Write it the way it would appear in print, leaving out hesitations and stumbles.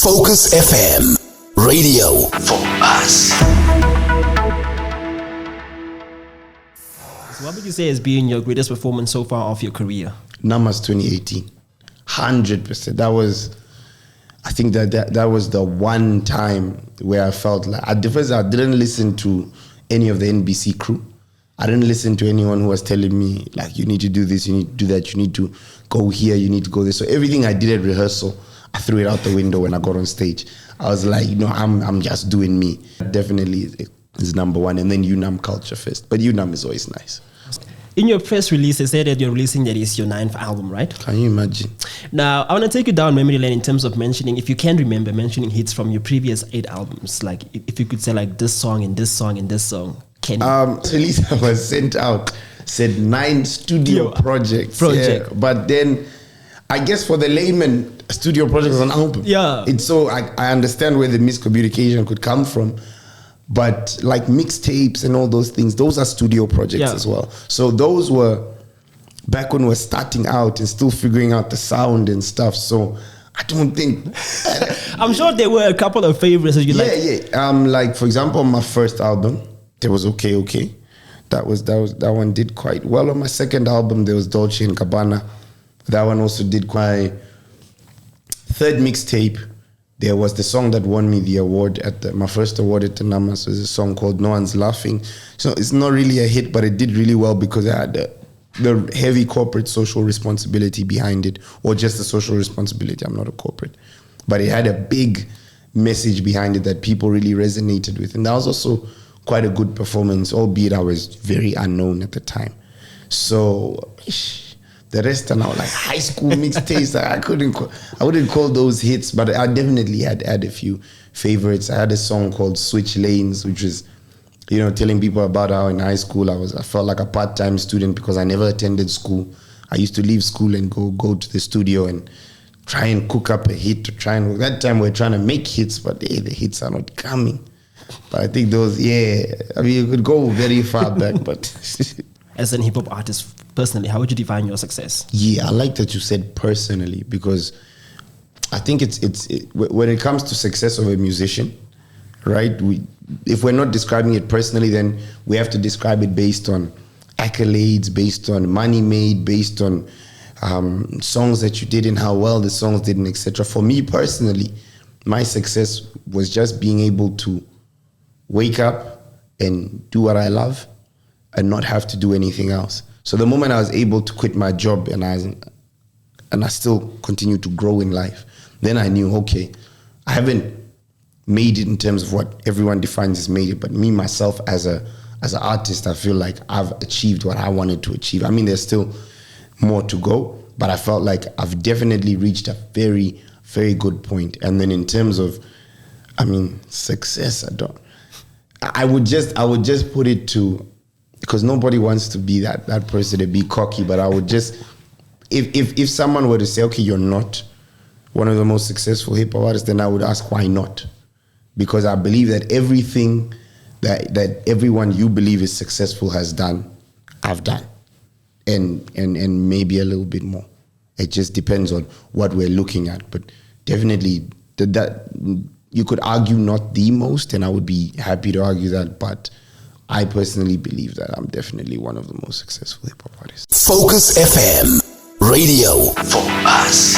Focus FM, radio for us. So what would you say has been your greatest performance so far of your career? Namas 2018, 100%. That was, I think that was the one time where I felt like, at the first I didn't listen to any of the NBC crew. I didn't listen to anyone who was telling me, like, you need to do this, you need to do that, you need to go here, you need to go there. So everything I did at rehearsal, I threw it out the window when I got on stage. I was like, I'm just doing me. Definitely is number one. And then UNAM Culture Fest. But UNAM is always nice. In your press release, they said that you're releasing that is your 9th album, right? Can you imagine? Now, I want to take you down memory lane in terms of mentioning, if you can remember, mentioning hits from your previous 8 albums. Like, if you could say, like, this song and this song and this song. Can you? Release was sent out, said 9 studio projects. Yeah. But then, I guess for the layman, a studio project is an album. Yeah. It's so, I understand where the miscommunication could come from. But like mixtapes and all those things, those are studio projects as well. So those were back when we're starting out and still figuring out the sound and stuff. So I don't think... I'm sure there were a couple of favorites that you like. Yeah. Like, for example, my first album, there was Okay. That one did quite well. On my second album, there was Dolce & Gabbana. That one also did quite... Third mixtape, there was the song that won me the award my first award at the Namas was a song called No One's Laughing. So it's not really a hit, but it did really well because it had the heavy corporate social responsibility behind it, or just the social responsibility. I'm not a corporate, but it had a big message behind it that people really resonated with. And that was also quite a good performance, albeit I was very unknown at the time. So the rest are now like high school mixtapes. I wouldn't call those hits, but I definitely had a few favorites. I had a song called Switch Lanes, which was, telling people about how in high school I felt like a part-time student because I never attended school. I used to leave school and go to the studio and try and cook up a hit to try and... That time we're trying to make hits, but the hits are not coming. But I think those, you could go very far back, but... As an hip-hop artist, personally, how would you define your success? Yeah, I like that you said personally, because I think when it comes to success of a musician, right? If we're not describing it personally, then we have to describe it based on accolades, based on money made, based on songs that you did and how well the songs did, and etc. For me personally, my success was just being able to wake up and do what I love and not have to do anything else. So the moment I was able to quit my job and I still continue to grow in life, then I knew, okay, I haven't made it in terms of what everyone defines as made it, but me, myself, as an artist, I feel like I've achieved what I wanted to achieve. I mean, there's still more to go, but I felt like I've definitely reached a very, very good point. And then in terms of, success, I would just put it to, because nobody wants to be that person to be cocky, but I would just, if someone were to say, okay, you're not one of the most successful hip hop artists, then I would ask why not? Because I believe that everything that everyone you believe is successful has done, I've done, and maybe a little bit more. It just depends on what we're looking at, but definitely that you could argue not the most, and I would be happy to argue that, but I personally believe that I'm definitely one of the most successful hip-hop artists. Focus FM, radio for us.